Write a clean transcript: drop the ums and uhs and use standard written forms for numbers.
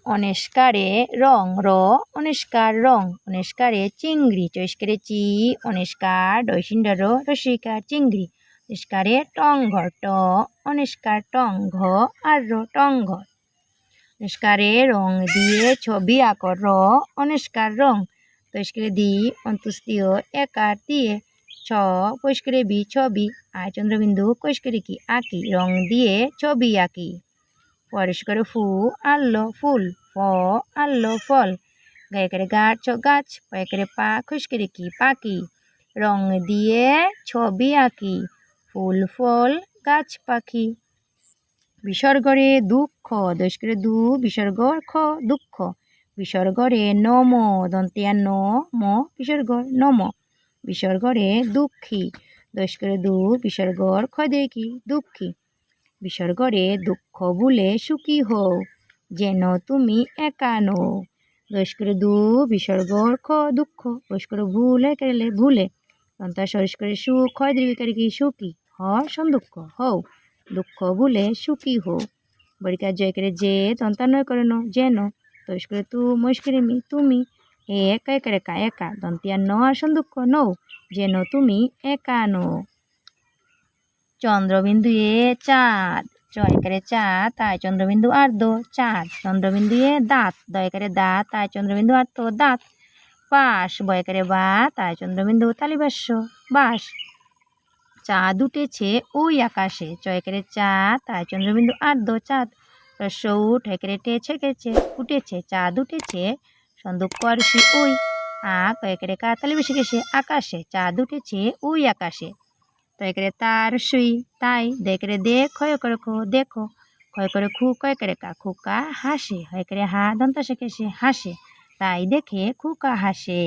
অনেস্কারে রং র অনেস্কার রং অনেস্কারে চিংড়ি চৈস্কারে চি অনেস্কার ডৈসিন্ডার রসিকার চিংড়ি নিস্কারে টং ঘর ট অনেস্কার টং ঘ আর র টং ঘর নিস্কারে রং দিয়ে ছবি আঁকর র অনেস্কার রং তৈস্কারে দি অন্তুস্তীয় একার দিয়ে ছ পৈস্কারে বি ছবি আয় চন্দ্রবিন্দু কৈস্কারে কি আঁকি রং দিয়ে ছবি আঁকি পরিষ্কারে ফু আল্লো ফুল ফ আল্লো ফল গায়কারে গাছ গাছ পায়কারে পা খুশকারে কি পাখি রং দিয়ে ছবি আঁকি ফুল ফল গাছ পাখি বিসর্গরে দুঃখ দৈস্করে দু বিসর্গর খ দুঃখ বিসর্গরে নম দন্তিয়া ন ম বিসর্গর নম বিসর্গরে দুঃখী দৈস্করে দু বিসর্গর খ দেখি দুঃখী বিসর্গরে দুঃখ ভুলে সুখী হও যেন তুমি একা নও দৈস্করে দু বিসর্গর খ দুঃখ বৈস্করে ভুলে কেলে ভুলে দন্তা সরিস্করে সুখ হয় দীর্ঘকারে কি সুখী হ সন্দুঃখ হও দুঃখ ভুলে সুখী হও বরিকার জয় করে যে দন্তা নয় করে ন যেন তৈস্করে তু মস্করে মি তুমি একা একা একা একা দন্তিয়া ন আর সন্দুঃখ নও যেন তুমি একা নও চন্দ্রবিন্দু এ চাঁদ চয়কারে চাঁদ তাই চন্দ্রবিন্দু আর্ধ চাঁদ চন্দ্রবিন্দু এ দাঁত দয়কারে দাঁত তাই চন্দ্রবিন্দু আর্ধ দাঁত বাঁশ বয়কারে বা তাই চন্দ্রবিন্দু তালিবাস্য বাঁশ চাঁদ উঠেছে ওই আকাশে চয়কারে চাঁদ তাই চন্দ্রবিন্দু আর্ধ চাঁদ রস্য উঠ হেকারে টে ছেকেছে উঠেছে চাঁদ উঠেছে সন্দুক আরসি ওই কয়েকারে কা তালিবাসে গেছে আকাশে চাঁদ উঠেছে ওই আকাশে তয়কারে তার সুই তাই দেখরে দেখ ক্ষয় করে খো দেখো ক্ষয় করে খু কয় করে কা খুকা হাসে হয় করে হা দন্তা শেখে সে হাসে তাই দেখে খুকা হাসে।